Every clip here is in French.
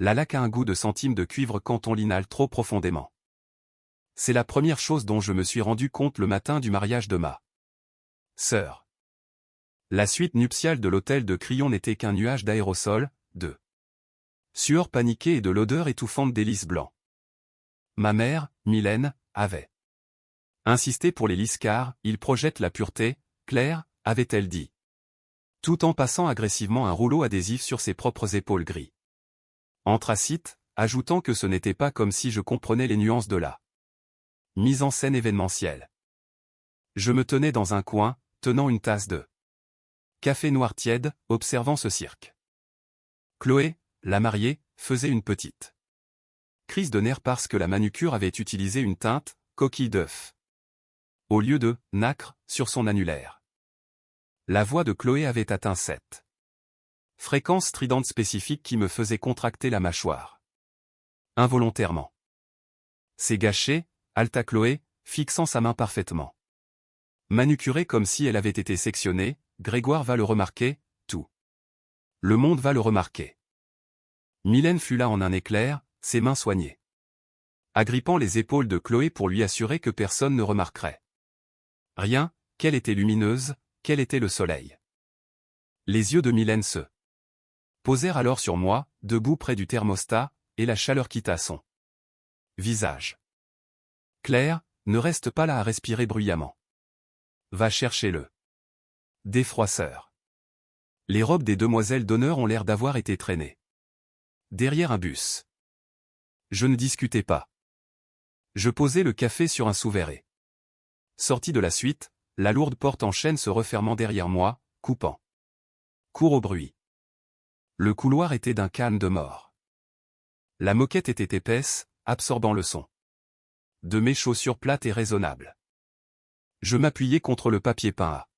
La laque a un goût de centime de cuivre quand on l'inhale trop profondément. C'est la première chose dont je me suis rendu compte le matin du mariage de ma sœur. La suite nuptiale de l'hôtel de Crillon n'était qu'un nuage d'aérosols, de sueur paniquée et de l'odeur étouffante des lys blancs. Ma mère, Mylène, avait insisté pour les lys car ils projettent la pureté, Claire, avait-elle dit. Tout en passant agressivement un rouleau adhésif sur ses propres épaules gris. Anthracite, ajoutant que ce n'était pas comme si je comprenais les nuances de la mise en scène événementielle. Je me tenais dans un coin, tenant une tasse de café noir tiède, observant ce cirque. Chloé, la mariée, faisait une petite crise de nerfs parce que la manucure avait utilisé une teinte, coquille d'œuf, au lieu de nacre, sur son annulaire. La voix de Chloé avait atteint cette fréquence stridente spécifique qui me faisait contracter la mâchoire. Involontairement. C'est gâché, halta Chloé, fixant sa main parfaitement manucurée comme si elle avait été sectionnée. Grégoire va le remarquer, tout le monde va le remarquer. Mylène fut là en un éclair, ses mains soignées, agrippant les épaules de Chloé pour lui assurer que personne ne remarquerait rien, qu'elle était lumineuse, qu'elle était le soleil. Les yeux de Mylène se posèrent alors sur moi, debout près du thermostat, et la chaleur quitta son visage. Claire, ne reste pas là à respirer bruyamment. Va chercher le défroisseur. Les robes des demoiselles d'honneur ont l'air d'avoir été traînées derrière un bus. Je ne discutais pas. Je posai le café sur un sous-verre. Sorti de la suite, la lourde porte en chêne se refermant derrière moi, coupant court au bruit. Le couloir était d'un calme de mort. La moquette était épaisse, absorbant le son de mes chaussures plates et raisonnables. Je m'appuyai contre le papier peint à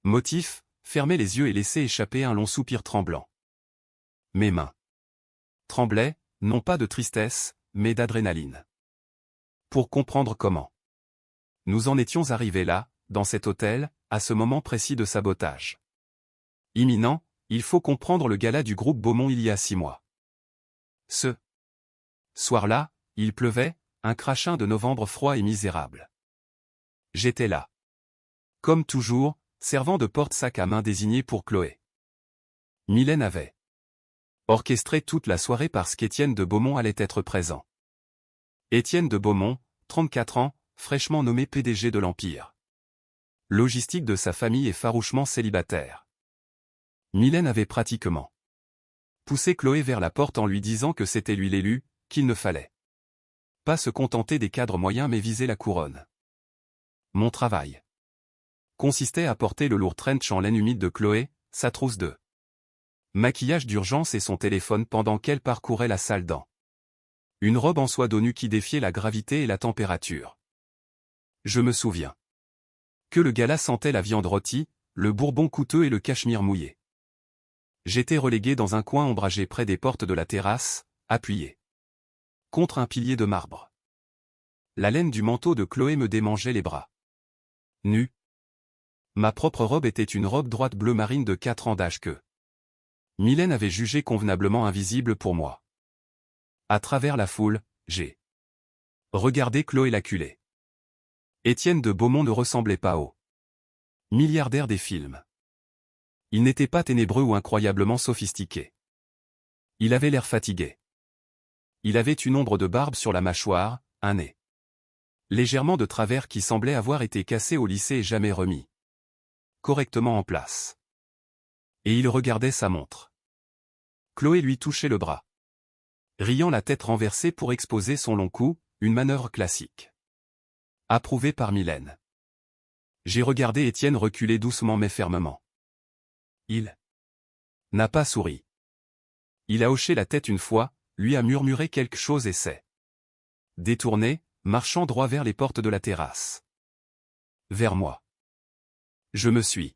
motif, fermai les yeux et laissai échapper un long soupir tremblant. Mes mains tremblaient, non pas de tristesse, mais d'adrénaline. Pour comprendre comment nous en étions arrivés là, dans cet hôtel, à ce moment précis de sabotage imminent, il faut comprendre le gala du groupe Beaumont il y a 6 mois. Ce soir-là, il pleuvait, un crachin de novembre froid et misérable. J'étais là. Comme toujours, servant de porte-sac à main désigné pour Chloé. Mylène avait orchestré toute la soirée parce qu'Étienne de Beaumont allait être présent. Étienne de Beaumont, 34 ans, fraîchement nommé PDG de l'Empire logistique de sa famille est farouchement célibataire. Mylène avait pratiquement poussé Chloé vers la porte en lui disant que c'était lui l'élu, qu'il ne fallait pas se contenter des cadres moyens mais viser la couronne. Mon travail consistait à porter le lourd trench en laine humide de Chloé, sa trousse de maquillage d'urgence et son téléphone pendant qu'elle parcourait la salle dans une robe en soie d'eau nue qui défiait la gravité et la température. Je me souviens que le gala sentait la viande rôtie, le bourbon coûteux et le cachemire mouillé. J'étais relégué dans un coin ombragé près des portes de la terrasse, appuyé contre un pilier de marbre. La laine du manteau de Chloé me démangeait les bras nus. Ma propre robe était une robe droite bleu marine de 4 ans d'âge que Mylène avait jugée convenablement invisible pour moi. À travers la foule, j'ai regardé Chloé l'acculée. Étienne de Beaumont ne ressemblait pas au milliardaire des films. Il n'était pas ténébreux ou incroyablement sophistiqué. Il avait l'air fatigué. Il avait une ombre de barbe sur la mâchoire, un nez légèrement de travers qui semblait avoir été cassé au lycée et jamais remis correctement en place. Et il regardait sa montre. Chloé lui touchait le bras, riant la tête renversée pour exposer son long cou, une manœuvre classique. Approuvée par Mylène. J'ai regardé Étienne reculer doucement mais fermement. Il n'a pas souri. Il a hoché la tête une fois, lui a murmuré quelque chose et s'est détourné, marchant droit vers les portes de la terrasse. Vers moi. Je me suis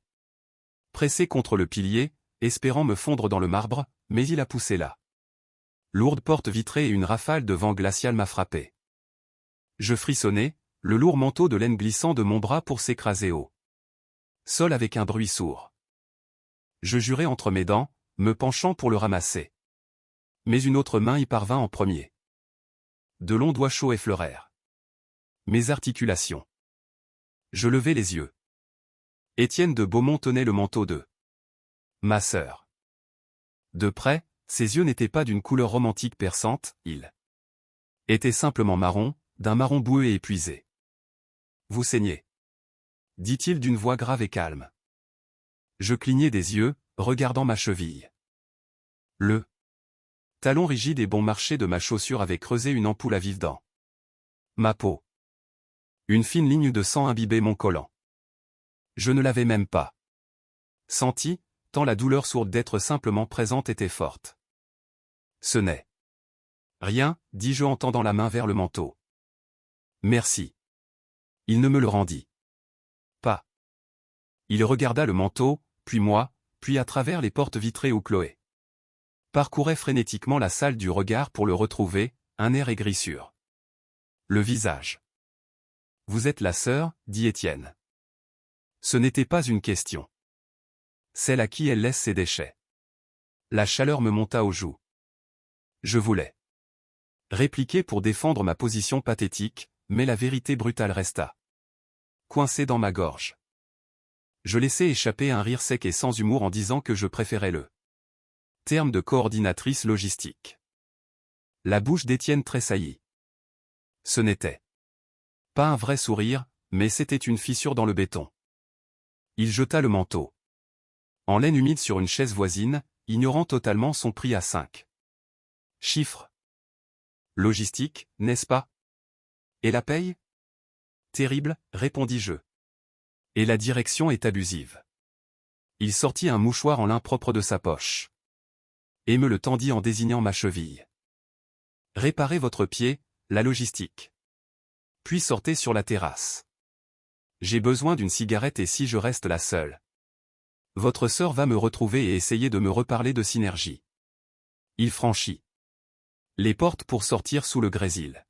pressé contre le pilier, espérant me fondre dans le marbre, mais il a poussé la lourde porte vitrée et une rafale de vent glacial m'a frappé. Je frissonnai, le lourd manteau de laine glissant de mon bras pour s'écraser au sol avec un bruit sourd. Je jurai entre mes dents, me penchant pour le ramasser. Mais une autre main y parvint en premier. De longs doigts chauds effleurèrent mes articulations. Je levai les yeux. Étienne de Beaumont tenait le manteau de ma sœur. De près, ses yeux n'étaient pas d'une couleur romantique perçante, ils étaient simplement marron, d'un marron boueux et épuisé. Vous saignez, dit-il d'une voix grave et calme. Je clignai des yeux, regardant ma cheville. Le talon rigide et bon marché de ma chaussure avait creusé une ampoule à vivre-dents. Ma peau. Une fine ligne de sang imbibait mon collant. Je ne l'avais même pas senti, tant la douleur sourde d'être simplement présente était forte. Ce n'est rien, dis-je en tendant la main vers le manteau. Merci. Il ne me le rendit pas. Il regarda le manteau, puis moi, puis à travers les portes vitrées où Chloé parcourait frénétiquement la salle du regard pour le retrouver, un air aigri sur le visage. Vous êtes la sœur, dit Étienne. Ce n'était pas une question. Celle à qui elle laisse ses déchets. La chaleur me monta aux joues. Je voulais répliquer pour défendre ma position pathétique, mais la vérité brutale resta coincée dans ma gorge. Je laissai échapper un rire sec et sans humour en disant que je préférais le terme de coordinatrice logistique. La bouche d'Étienne tressaillit. Ce n'était pas un vrai sourire, mais c'était une fissure dans le béton. Il jeta le manteau en laine humide sur une chaise voisine, ignorant totalement son prix à 5 chiffres. Logistique, n'est-ce pas? Et la paye? Terrible, répondis-je. Et la direction est abusive. Il sortit un mouchoir en lin propre de sa poche et me le tendit en désignant ma cheville. Réparez votre pied, la logistique. Puis sortez sur la terrasse. J'ai besoin d'une cigarette et si je reste la seule, votre sœur va me retrouver et essayer de me reparler de synergie. Il franchit les portes pour sortir sous le grésil.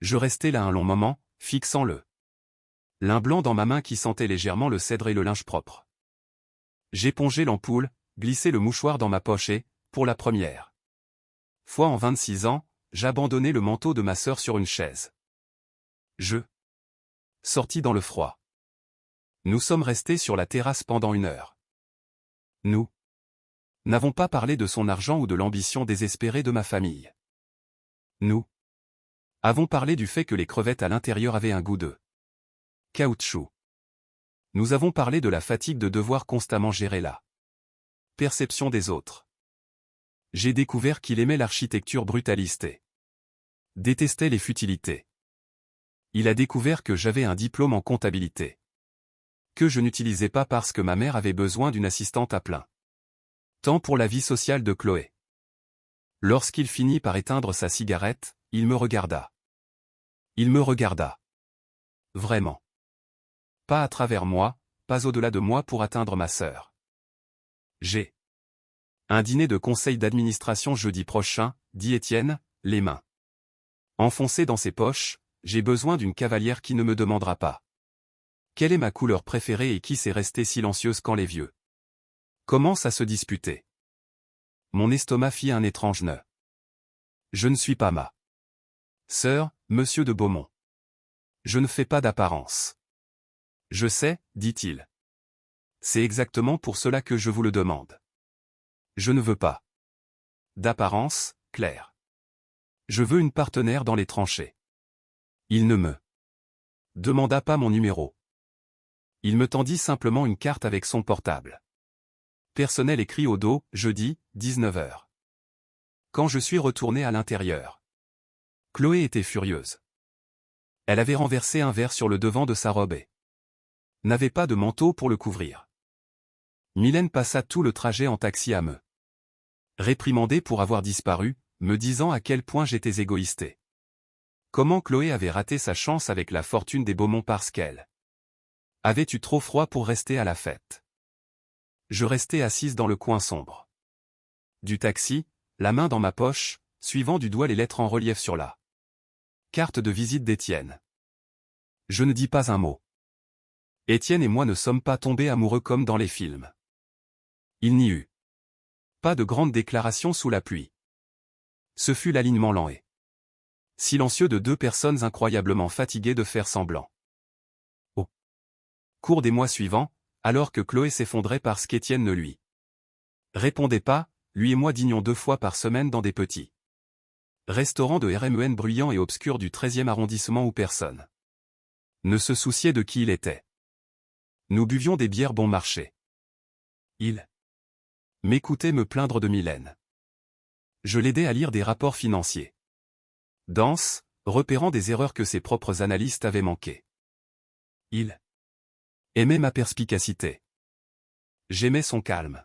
Je restai là un long moment, fixant le lin blanc dans ma main qui sentait légèrement le cèdre et le linge propre. J'épongeai l'ampoule, glissai le mouchoir dans ma poche et, pour la première fois en 26 ans, j'abandonnai le manteau de ma sœur sur une chaise. Je sortis dans le froid. Nous sommes restés sur la terrasse pendant 1 heure. Nous n'avons pas parlé de son argent ou de l'ambition désespérée de ma famille. Nous avons parlé du fait que les crevettes à l'intérieur avaient un goût de caoutchouc. Nous avons parlé de la fatigue de devoir constamment gérer la perception des autres. J'ai découvert qu'il aimait l'architecture brutaliste et détestait les futilités. Il a découvert que j'avais un diplôme en comptabilité que je n'utilisais pas parce que ma mère avait besoin d'une assistante à plein temps pour la vie sociale de Chloé. Lorsqu'il finit par éteindre sa cigarette, il me regarda. Il me regarda. Vraiment. Pas à travers moi, pas au-delà de moi pour atteindre ma sœur. J'ai un dîner de conseil d'administration jeudi prochain, dit Étienne, les mains enfoncées dans ses poches, j'ai besoin d'une cavalière qui ne me demandera pas quelle est ma couleur préférée et qui sait rester silencieuse quand les vieux commencent à se disputer. Mon estomac fit un étrange nœud. Je ne suis pas ma sœur, monsieur de Beaumont. Je ne fais pas d'apparence. Je sais, dit-il. C'est exactement pour cela que je vous le demande. Je ne veux pas d'apparence, Claire. Je veux une partenaire dans les tranchées. Il ne me demanda pas mon numéro. Il me tendit simplement une carte avec son portable. Personnel écrit au dos, jeudi, 19h. Quand je suis retourné à l'intérieur, Chloé était furieuse. Elle avait renversé un verre sur le devant de sa robe et n'avait pas de manteau pour le couvrir. Mylène passa tout le trajet en taxi à me réprimander pour avoir disparu, me disant à quel point j'étais égoïste. Comment Chloé avait raté sa chance avec la fortune des Beaumont parce qu'elle avait eu trop froid pour rester à la fête. Je restais assise dans le coin sombre du taxi, la main dans ma poche, suivant du doigt les lettres en relief sur la carte de visite d'Étienne. Je ne dis pas un mot. Étienne et moi ne sommes pas tombés amoureux comme dans les films. Il n'y eut pas de grande déclaration sous la pluie. Ce fut l'alignement lent et silencieux de deux personnes incroyablement fatiguées de faire semblant. Au cours des mois suivants, alors que Chloé s'effondrait parce qu'Étienne ne lui répondait pas, lui et moi dînions 2 fois par semaine dans des petits restaurants de RMEN bruyants et obscurs du 13e arrondissement où personne ne se souciait de qui il était. Nous buvions des bières bon marché. Il m'écoutait me plaindre de Mylène. Je l'aidais à lire des rapports financiers denses, repérant des erreurs que ses propres analystes avaient manquées. Il aimait ma perspicacité. J'aimais son calme.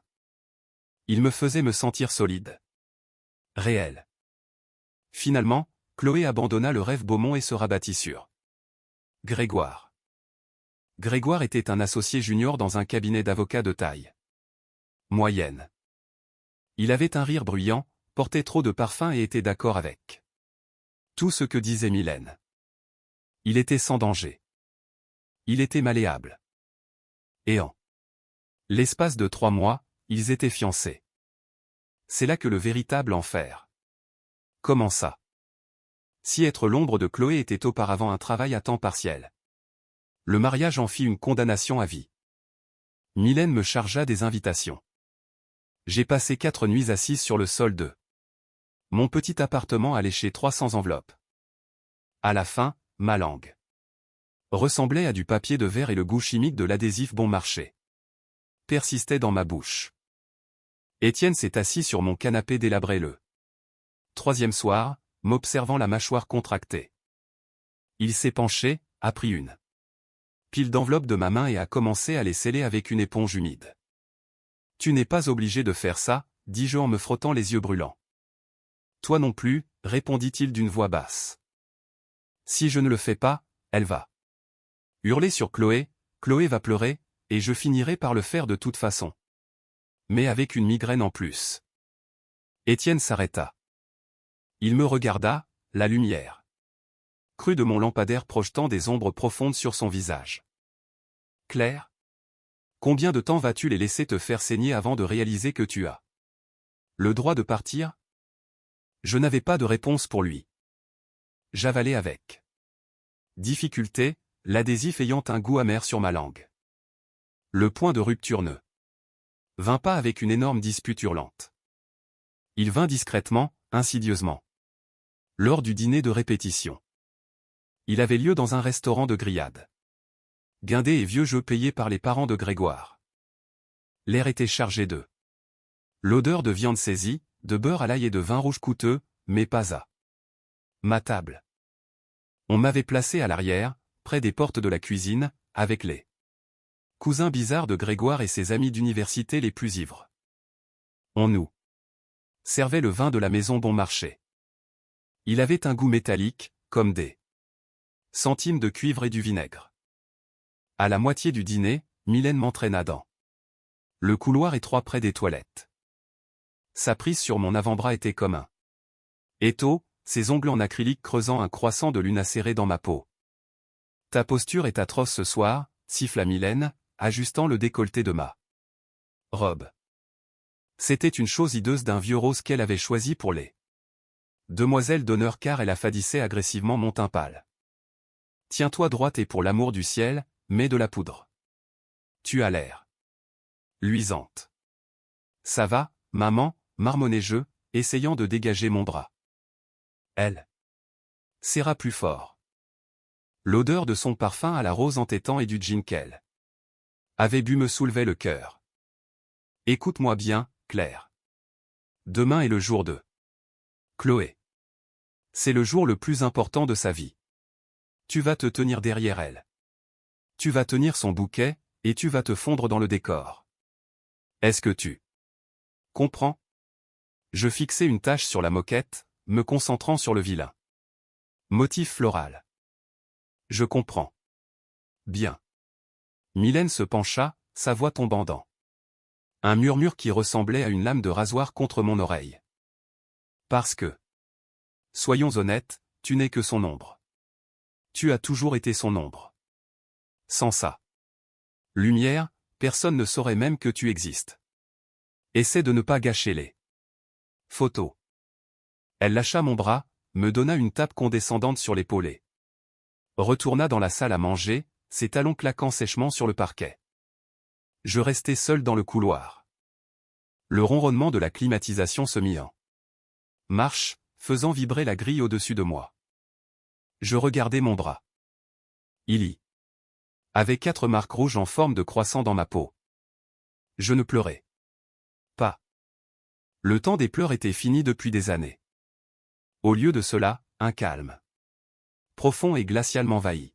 Il me faisait me sentir solide. Réel. Finalement, Chloé abandonna le rêve Beaumont et se rabattit sur Grégoire. Grégoire était un associé junior dans un cabinet d'avocats de taille moyenne. Il avait un rire bruyant, portait trop de parfum et était d'accord avec tout ce que disait Mylène. Il était sans danger. Il était malléable. Et en l'espace de 3 mois, ils étaient fiancés. C'est là que le véritable enfer commença. Si être l'ombre de Chloé était auparavant un travail à temps partiel, le mariage en fit une condamnation à vie. Mylène me chargea des invitations. J'ai passé 4 nuits assise sur le sol de mon petit appartement à lécher 300 enveloppes. À la fin, ma langue ressemblait à du papier de verre et le goût chimique de l'adhésif bon marché persistait dans ma bouche. Étienne s'est assis sur mon canapé délabré le 3e soir, m'observant la mâchoire contractée. Il s'est penché, a pris une pile d'enveloppes de ma main et a commencé à les sceller avec une éponge humide. Tu n'es pas obligé de faire ça, dis-je en me frottant les yeux brûlants. Toi non plus, répondit-il d'une voix basse. Si je ne le fais pas, elle va hurler sur Chloé, Chloé va pleurer, et je finirai par le faire de toute façon. Mais avec une migraine en plus. Étienne s'arrêta. Il me regarda, la lumière crue de mon lampadaire projetant des ombres profondes sur son visage. Claire? Combien de temps vas-tu les laisser te faire saigner avant de réaliser que tu as le droit de partir? Je n'avais pas de réponse pour lui. J'avalais avec difficulté, l'adhésif ayant un goût amer sur ma langue. Le point de rupture ne vint pas avec une énorme dispute hurlante. Il vint discrètement, insidieusement. Lors du dîner de répétition. Il avait lieu dans un restaurant de grillades. Guindé et vieux jeux payés par les parents de Grégoire. L'air était chargé de l'odeur de viande saisie, de beurre à l'ail et de vin rouge coûteux, mais pas à ma table. On m'avait placé à l'arrière, près des portes de la cuisine, avec les cousins bizarres de Grégoire et ses amis d'université les plus ivres. On nous servait le vin de la maison bon marché. Il avait un goût métallique, comme des centimes de cuivre et du vinaigre. À la moitié du dîner, Mylène m'entraîna dans le couloir étroit près des toilettes. Sa prise sur mon avant-bras était comme un étau, ses ongles en acrylique creusant un croissant de lune acéré dans ma peau. Ta posture est atroce ce soir, siffla Mylène, ajustant le décolleté de ma robe. C'était une chose hideuse d'un vieux rose qu'elle avait choisi pour les demoiselles d'honneur car elle affadissait agressivement mon teint pâle. Tiens-toi droite et pour l'amour du ciel, mets de la poudre. Tu as l'air luisante. Ça va, maman, marmonnai-je, essayant de dégager mon bras. Elle serra plus fort. L'odeur de son parfum à la rose entêtant et du gin qu'elle avait bu me soulevait le cœur. Écoute-moi bien, Claire. Demain est le jour de Chloé. C'est le jour le plus important de sa vie. Tu vas te tenir derrière elle. Tu vas tenir son bouquet, et tu vas te fondre dans le décor. Est-ce que tu comprends? Je fixai une tache sur la moquette, me concentrant sur le vilain motif floral. Je comprends. Bien. Mylène se pencha, sa voix tombant dans un murmure qui ressemblait à une lame de rasoir contre mon oreille. Parce que, soyons honnêtes, tu n'es que son ombre. Tu as toujours été son ombre. Sans ça. Lumière, personne ne saurait même que tu existes. Essaie de ne pas gâcher les photos. Elle lâcha mon bras, me donna une tape condescendante sur l'épaulé. Retourna dans la salle à manger, ses talons claquant sèchement sur le parquet. Je restai seul dans le couloir. Le ronronnement de la climatisation se mit en marche, faisant vibrer la grille au-dessus de moi. Je regardai mon bras. Il y avait 4 marques rouges en forme de croissant dans ma peau. Je ne pleurais pas. Le temps des pleurs était fini depuis des années. Au lieu de cela, un calme profond et glacial m'envahit.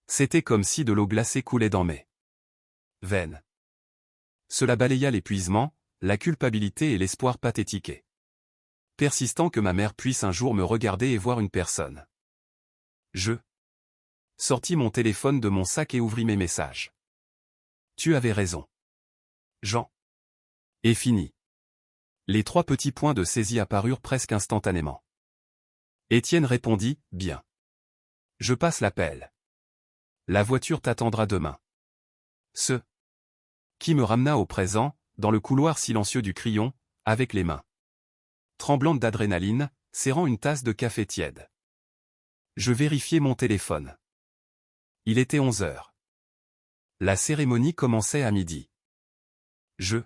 C'était comme si de l'eau glacée coulait dans mes veines. Cela balaya l'épuisement, la culpabilité et l'espoir pathétique et persistant que ma mère puisse un jour me regarder et voir une personne. Je sortis mon téléphone de mon sac et ouvris mes messages. Tu avais raison. Jean. Et fini. Les 3 petits points de saisie apparurent presque instantanément. Étienne répondit, bien. Je passe l'appel. La voiture t'attendra demain. Ce qui me ramena au présent, dans le couloir silencieux du Crillon, avec les mains tremblantes d'adrénaline, serrant une tasse de café tiède. Je vérifiai mon téléphone. Il était 11 heures. La cérémonie commençait à midi. Je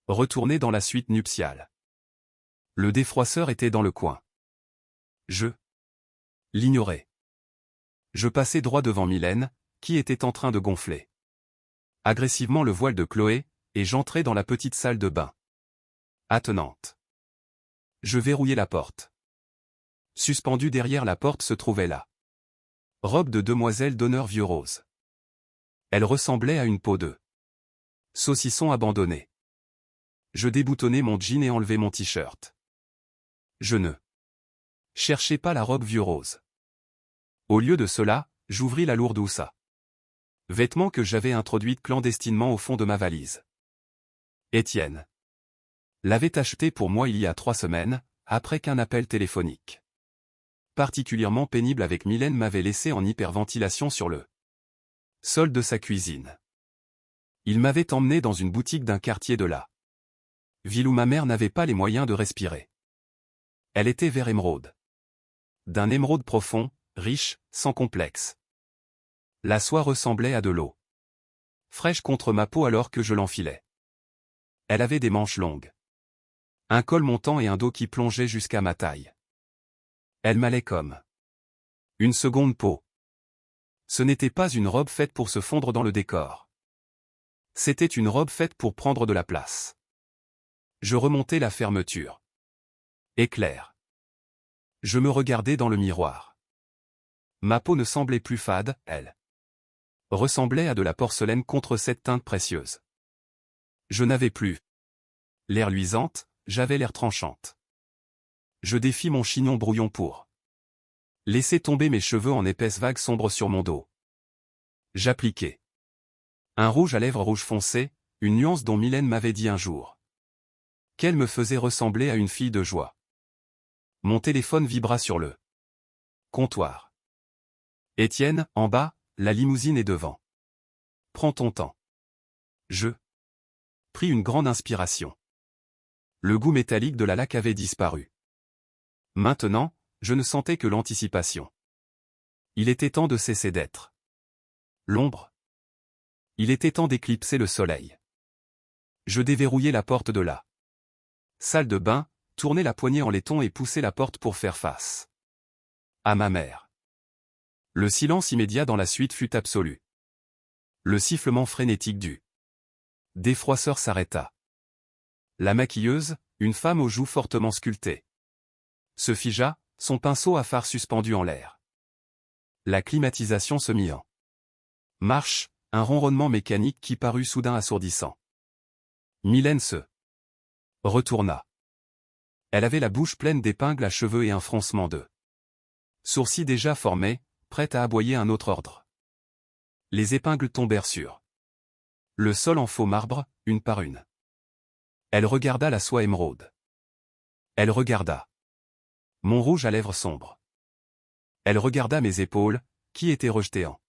retournai dans la suite nuptiale. Le défroisseur était dans le coin. Je l'ignorais. Je passai droit devant Mylène, qui était en train de gonfler agressivement le voile de Chloé, et j'entrai dans la petite salle de bain attenante. Je verrouillai la porte. Suspendue derrière la porte se trouvait la robe de demoiselle d'honneur vieux rose. Elle ressemblait à une peau de saucisson abandonné. Je déboutonnai mon jean et enlevai mon t-shirt. Je ne cherchais pas la robe vieux rose. Au lieu de cela, j'ouvris la lourde houssa. Vêtement que j'avais introduite clandestinement au fond de ma valise. Étienne l'avait acheté pour moi il y a 3 semaines, après qu'un appel téléphonique particulièrement pénible avec Mylène m'avait laissé en hyperventilation sur le sol de sa cuisine. Il m'avait emmené dans une boutique d'un quartier de la ville où ma mère n'avait pas les moyens de respirer. Elle était vert émeraude. D'un émeraude profond, riche, sans complexe. La soie ressemblait à de l'eau fraîche contre ma peau alors que je l'enfilais. Elle avait des manches longues, un col montant et un dos qui plongeait jusqu'à ma taille. Elle m'allait comme une seconde peau. Ce n'était pas une robe faite pour se fondre dans le décor. C'était une robe faite pour prendre de la place. Je remontai la fermeture. Éclair. Je me regardais dans le miroir. Ma peau ne semblait plus fade, elle ressemblait à de la porcelaine contre cette teinte précieuse. Je n'avais plus l'air luisante, j'avais l'air tranchante. Je défis mon chignon brouillon pour laisser tomber mes cheveux en épaisses vagues sombres sur mon dos. J'appliquai un rouge à lèvres rouge foncé, une nuance dont Mylène m'avait dit un jour qu'elle me faisait ressembler à une fille de joie. Mon téléphone vibra sur le comptoir. Étienne, en bas, la limousine est devant. Prends ton temps. Je pris une grande inspiration. Le goût métallique de la laque avait disparu. Maintenant, je ne sentais que l'anticipation. Il était temps de cesser d'être l'ombre. Il était temps d'éclipser le soleil. Je déverrouillai la porte de la salle de bain, tournai la poignée en laiton et poussai la porte pour faire face à ma mère. Le silence immédiat dans la suite fut absolu. Le sifflement frénétique du défroisseur s'arrêta. La maquilleuse, une femme aux joues fortement sculptées, se figea, son pinceau à fard suspendu en l'air. La climatisation se mit en marche, un ronronnement mécanique qui parut soudain assourdissant. Mylène se retourna. Elle avait la bouche pleine d'épingles à cheveux et un froncement de sourcils déjà formés, prête à aboyer un autre ordre. Les épingles tombèrent sur le sol en faux marbre, une par une. Elle regarda la soie émeraude. Elle regarda mon rouge à lèvres sombre. Elle regarda mes épaules, qui étaient rejetées en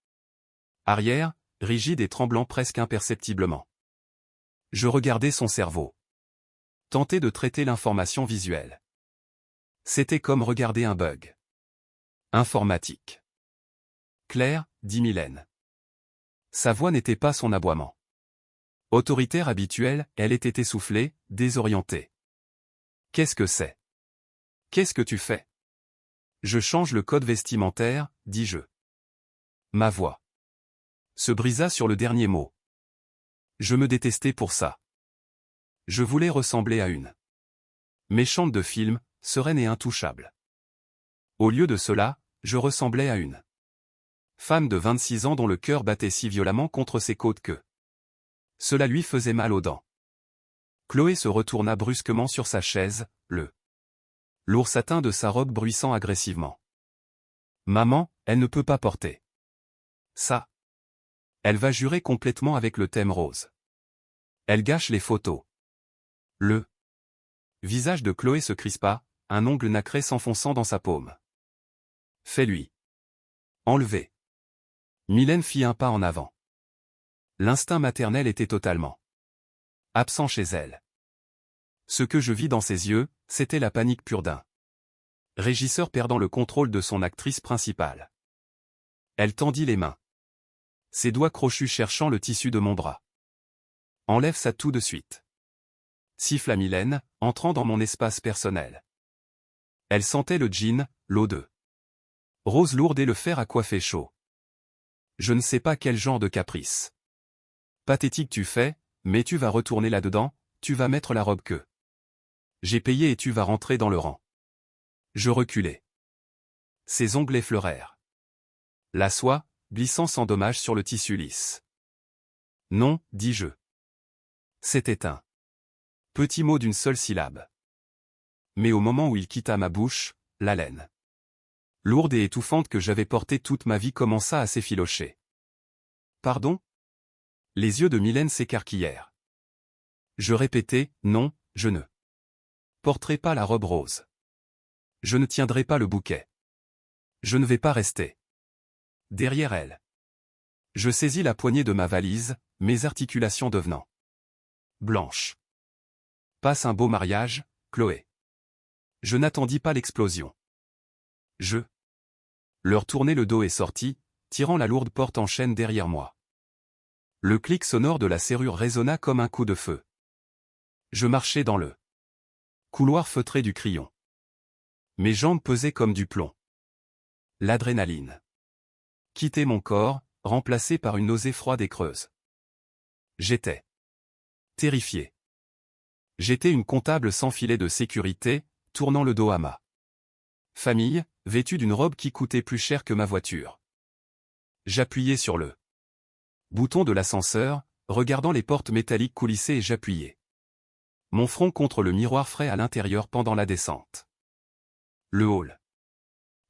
arrière, rigides et tremblant presque imperceptiblement. Je regardai son cerveau. Tenter de traiter l'information visuelle. C'était comme regarder un bug informatique. Claire, dit Mylène. Sa voix n'était pas son aboiement autoritaire habituel, elle était essoufflée, désorientée. Qu'est-ce que c'est? Qu'est-ce que tu fais? Je change le code vestimentaire, dis-je. Ma voix se brisa sur le dernier mot. Je me détestais pour ça. Je voulais ressembler à une méchante de film, sereine et intouchable. Au lieu de cela, je ressemblais à une femme de 26 ans dont le cœur battait si violemment contre ses côtes que cela lui faisait mal aux dents. Chloé se retourna brusquement sur sa chaise, le lourd satin de sa robe bruissant agressivement. Maman, elle ne peut pas porter ça. Elle va jurer complètement avec le thème rose. Elle gâche les photos. Le visage de Chloé se crispa, un ongle nacré s'enfonçant dans sa paume. Fais-lui enlever. Mylène fit un pas en avant. L'instinct maternel était totalement absent chez elle. Ce que je vis dans ses yeux, c'était la panique pure d'un régisseur perdant le contrôle de son actrice principale. Elle tendit les mains. Ses doigts crochus cherchant le tissu de mon bras. Enlève ça tout de suite. Siffla Mylène, entrant dans mon espace personnel. Elle sentait le gin, l'eau de rose lourde et le fer à coiffer chaud. Je ne sais pas quel genre de caprice pathétique tu fais, mais tu vas retourner là-dedans, tu vas mettre la robe que j'ai payée et tu vas rentrer dans le rang. Je reculai. Ses ongles effleurèrent la soie, glissant sans dommage sur le tissu lisse. Non, dis-je. C'était un petit mot d'une seule syllabe. Mais au moment où il quitta ma bouche, l'haleine lourde et étouffante que j'avais portée toute ma vie commença à s'effilocher. Pardon? Les yeux de Mylène s'écarquillèrent. Je répétai, non, je ne porterai pas la robe rose. Je ne tiendrai pas le bouquet. Je ne vais pas rester derrière elle. Je saisis la poignée de ma valise, mes articulations devenant blanches. Passe un beau mariage, Chloé. Je n'attendis pas l'explosion. Je leur tournai le dos et sortis, tirant la lourde porte en chaîne derrière moi. Le clic sonore de la serrure résonna comme un coup de feu. Je marchais dans le couloir feutré du Crillon. Mes jambes pesaient comme du plomb. L'adrénaline quittait mon corps, remplacé par une nausée froide et creuse. J'étais terrifié. J'étais une comptable sans filet de sécurité, tournant le dos à ma famille, vêtue d'une robe qui coûtait plus cher que ma voiture. J'appuyais sur le bouton de l'ascenseur, regardant les portes métalliques coulisser et j'appuyais mon front contre le miroir frais à l'intérieur pendant la descente. Le hall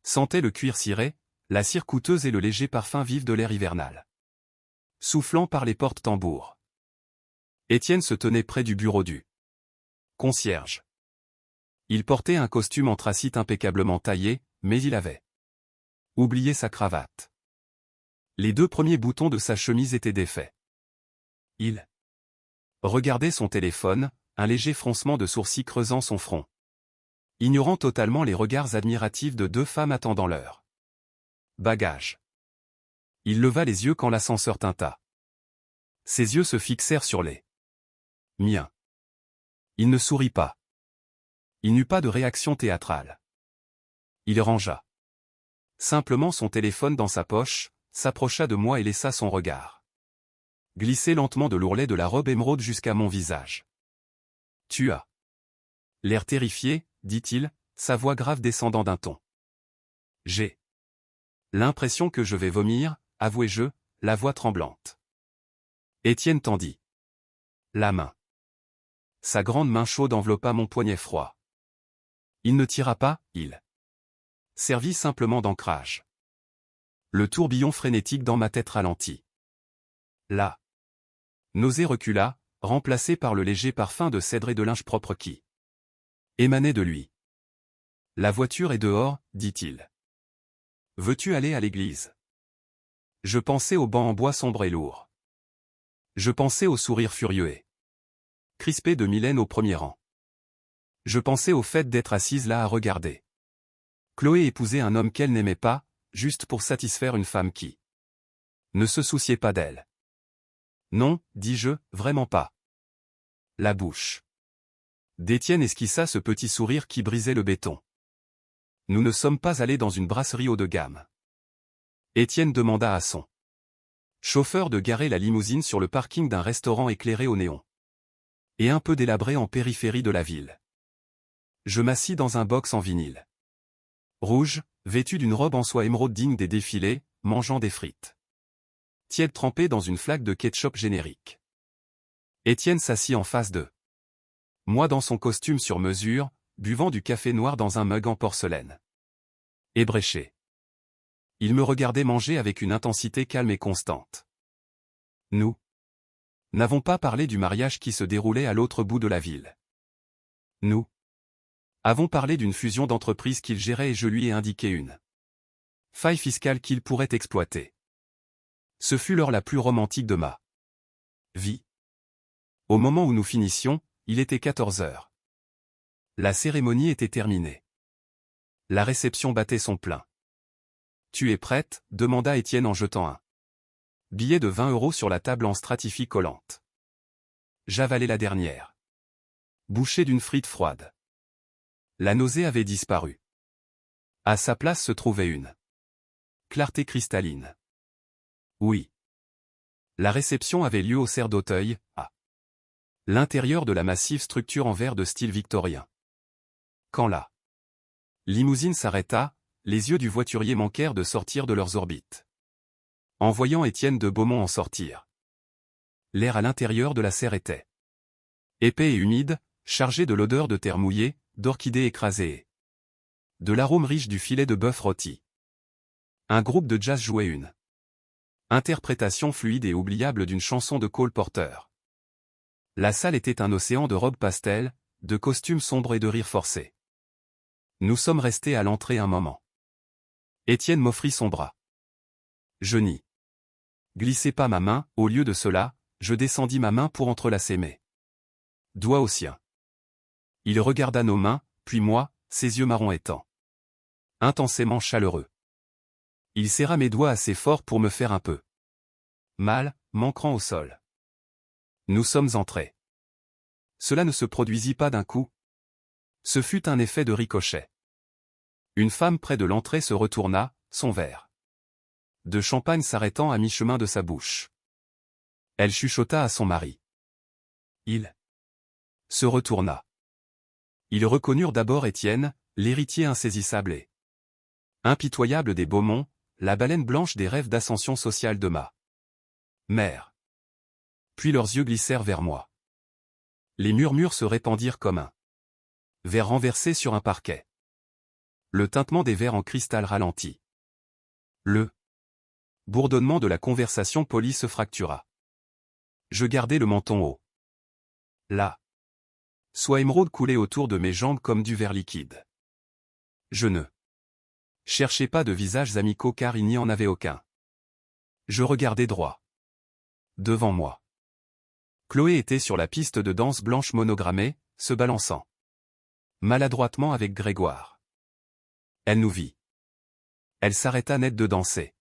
sentait le cuir ciré, la cire coûteuse et le léger parfum vif de l'air hivernal. Soufflant par les portes tambours. Étienne se tenait près du bureau du concierge. Il portait un costume anthracite impeccablement taillé, mais il avait oublié sa cravate. Les 2 premiers boutons de sa chemise étaient défaits. Il regardait son téléphone, un léger froncement de sourcils creusant son front. Ignorant totalement les regards admiratifs de 2 femmes attendant leur bagage. Il leva les yeux quand l'ascenseur tinta. Ses yeux se fixèrent sur les miens. Il ne sourit pas. Il n'eut pas de réaction théâtrale. Il rangea simplement son téléphone dans sa poche, s'approcha de moi et laissa son regard glisser lentement de l'ourlet de la robe émeraude jusqu'à mon visage. Tu as l'air terrifié, dit-il, sa voix grave descendant d'un ton. J'ai l'impression que je vais vomir, avouai-je, la voix tremblante. Étienne tendit la main. Sa grande main chaude enveloppa mon poignet froid. Il ne tira pas, il servit simplement d'ancrage. Le tourbillon frénétique dans ma tête ralentit. La nausée recula, remplacée par le léger parfum de cèdre et de linge propre qui émanait de lui. La voiture est dehors, dit-il. Veux-tu aller à l'église? Je pensais au banc en bois sombre et lourd. Je pensais au sourire furieux et crispé de Mylène au premier rang. Je pensais au fait d'être assise là à regarder Chloé épouser un homme qu'elle n'aimait pas, juste pour satisfaire une femme qui ne se souciait pas d'elle. Non, dis-je, vraiment pas. La bouche d'Étienne esquissa ce petit sourire qui brisait le béton. Nous ne sommes pas allés dans une brasserie haut de gamme. Étienne demanda à son chauffeur de garer la limousine sur le parking d'un restaurant éclairé au néon et un peu délabré en périphérie de la ville. Je m'assis dans un box en vinyle rouge, vêtu d'une robe en soie émeraude digne des défilés, mangeant des frites tièdes trempées dans une flaque de ketchup générique. Étienne s'assit en face de moi dans son costume sur mesure, buvant du café noir dans un mug en porcelaine ébréché. Il me regardait manger avec une intensité calme et constante. Nous n'avons pas parlé du mariage qui se déroulait à l'autre bout de la ville. Nous avons parlé d'une fusion d'entreprises qu'il gérait et je lui ai indiqué une faille fiscale qu'il pourrait exploiter. Ce fut l'heure la plus romantique de ma vie. Au moment où nous finissions, il était 14 heures. La cérémonie était terminée. La réception battait son plein. « Tu es prête ?» demanda Étienne en jetant un billet de 20 € sur la table en stratifie collante. J'avalai la dernière bouchée d'une frite froide. La nausée avait disparu. À sa place se trouvait une clarté cristalline. Oui. La réception avait lieu au Cerf d'Auteuil, à l'intérieur de la massive structure en verre de style victorien. Quand la limousine s'arrêta, les yeux du voiturier manquèrent de sortir de leurs orbites. En voyant Étienne de Beaumont en sortir, l'air à l'intérieur de la serre était épais et humide, chargé de l'odeur de terre mouillée, d'orchidées écrasées et de l'arôme riche du filet de bœuf rôti. Un groupe de jazz jouait une interprétation fluide et oubliable d'une chanson de Cole Porter. La salle était un océan de robes pastel, de costumes sombres et de rires forcés. Nous sommes restés à l'entrée un moment. Étienne m'offrit son bras. Je n'y glissai pas ma main, au lieu de cela, je descendis ma main pour entrelacer mes doigts au sien. Il regarda nos mains, puis moi, ses yeux marrons étant intensément chaleureux. Il serra mes doigts assez fort pour me faire un peu mal, m'ancrant au sol. Nous sommes entrés. Cela ne se produisit pas d'un coup. Ce fut un effet de ricochet. Une femme près de l'entrée se retourna, son verre de champagne s'arrêtant à mi-chemin de sa bouche. Elle chuchota à son mari. Il se retourna. Ils reconnurent d'abord Étienne, l'héritier insaisissable et impitoyable des Beaumont, la baleine blanche des rêves d'ascension sociale de ma mère. Puis leurs yeux glissèrent vers moi. Les murmures se répandirent comme un verre renversé sur un parquet. Le tintement des verres en cristal ralentit. Le bourdonnement de la conversation polie se fractura. Je gardai le menton haut. La soie émeraude coulait autour de mes jambes comme du verre liquide. Je ne cherchais pas de visages amicaux car il n'y en avait aucun. Je regardais droit devant moi. Chloé était sur la piste de danse blanche monogrammée, se balançant maladroitement avec Grégoire. Elle nous vit. Elle s'arrêta net de danser,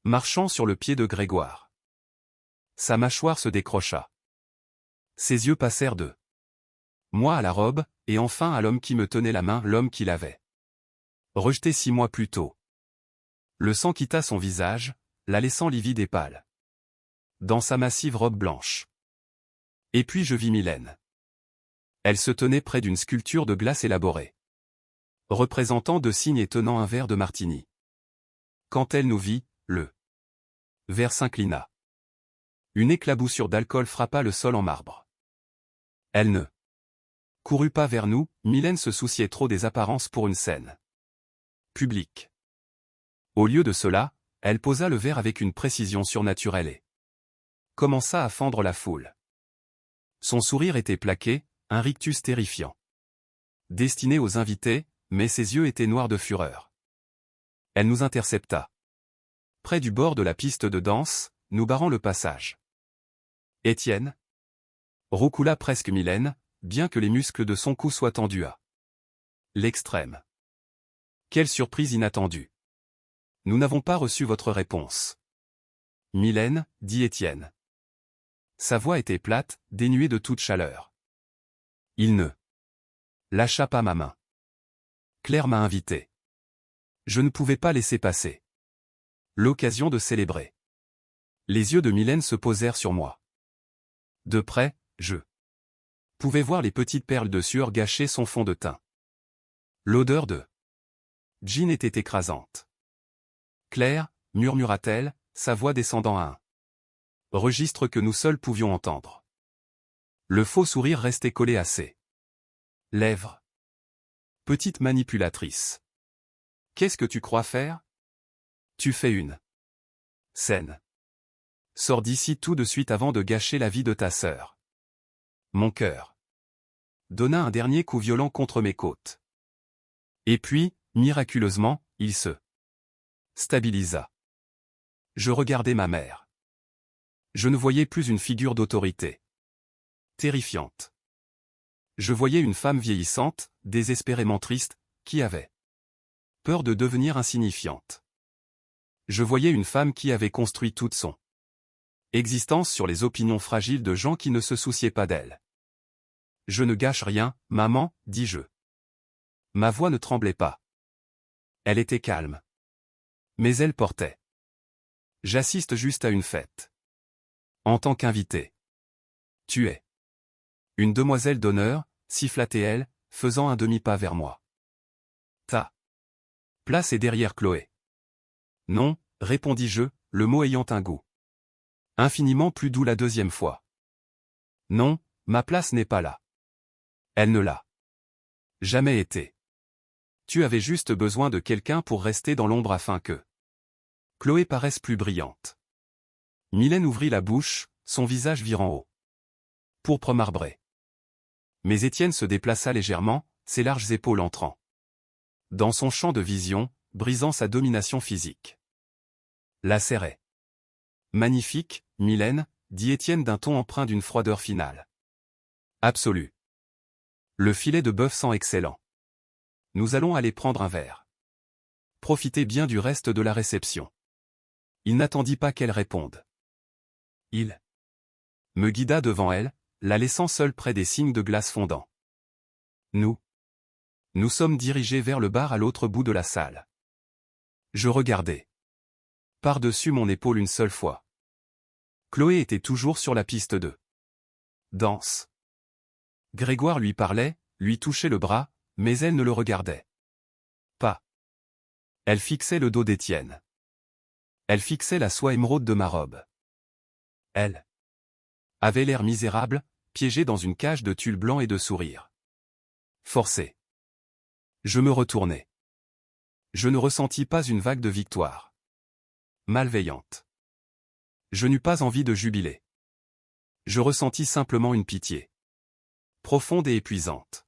marchant sur le pied de Grégoire. Sa mâchoire se décrocha. Ses yeux passèrent de moi à la robe, et enfin à l'homme qui me tenait la main, l'homme qui l'avait rejeté 6 mois plus tôt. Le sang quitta son visage, la laissant livide et pâle dans sa massive robe blanche. Et puis je vis Mylène. Elle se tenait près d'une sculpture de glace élaborée, représentant 2 cygnes et tenant un verre de martini. Quand elle nous vit, le verre s'inclina. Une éclaboussure d'alcool frappa le sol en marbre. Elle ne courut pas vers nous, Mylène se souciait trop des apparences pour une scène publique. Au lieu de cela, elle posa le verre avec une précision surnaturelle et commença à fendre la foule. Son sourire était plaqué, un rictus terrifiant. Destiné aux invités, mais ses yeux étaient noirs de fureur. Elle nous intercepta. Près du bord de la piste de danse, nous barrant le passage. Étienne roucoula presque Mylène, bien que les muscles de son cou soient tendus à l'extrême. Quelle surprise inattendue. Nous n'avons pas reçu votre réponse. Mylène, dit Étienne. Sa voix était plate, dénuée de toute chaleur. Il ne lâcha pas ma main. Claire m'a invité. Je ne pouvais pas laisser passer l'occasion de célébrer. Les yeux de Mylène se posèrent sur moi. De près, je pouvais voir les petites perles de sueur gâcher son fond de teint. L'odeur de gin était écrasante. Claire, murmura-t-elle, sa voix descendant à un registre que nous seuls pouvions entendre. Le faux sourire restait collé à ses lèvres. Petite manipulatrice. Qu'est-ce que tu crois faire? Tu fais une scène. Sors d'ici tout de suite avant de gâcher la vie de ta sœur. Mon cœur donna un dernier coup violent contre mes côtes. Et puis, miraculeusement, il se stabilisa. Je regardais ma mère. Je ne voyais plus une figure d'autorité terrifiante. Je voyais une femme vieillissante, désespérément triste, qui avait peur de devenir insignifiante. Je voyais une femme qui avait construit toute son existence sur les opinions fragiles de gens qui ne se souciaient pas d'elle. Je ne gâche rien, maman, dis-je. Ma voix ne tremblait pas. Elle était calme. Mais elle portait. J'assiste juste à une fête. En tant qu'invité. Tu es une demoiselle d'honneur, siffla-t-elle, faisant un demi-pas vers moi. Ta place est derrière Chloé. Non, répondis-je, le mot ayant un goût infiniment plus doux la deuxième fois. Non, ma place n'est pas là. Elle ne l'a jamais été. Tu avais juste besoin de quelqu'un pour rester dans l'ombre afin que Chloé paraisse plus brillante. Mylène ouvrit la bouche, son visage virant au pourpre marbré. Mais Étienne se déplaça légèrement, ses larges épaules entrant dans son champ de vision, brisant sa domination physique. La serrait. Magnifique, Mylène, dit Étienne d'un ton empreint d'une froideur finale. Absolue. Le filet de bœuf sent excellent. Nous allons aller prendre un verre. Profitez bien du reste de la réception. Il n'attendit pas qu'elle réponde. Il me guida devant elle, la laissant seule près des signes de glace fondant. Nous sommes dirigés vers le bar à l'autre bout de la salle. Je regardai par-dessus mon épaule une seule fois. Chloé était toujours sur la piste de danse. Grégoire lui parlait, lui touchait le bras, mais elle ne le regardait pas. Elle fixait le dos d'Étienne. Elle fixait la soie émeraude de ma robe. Elle avait l'air misérable, piégée dans une cage de tulle blanc et de sourire forcé. Je me retournai. Je ne ressentis pas une vague de victoire malveillante. Je n'eus pas envie de jubiler. Je ressentis simplement une pitié profonde et épuisante.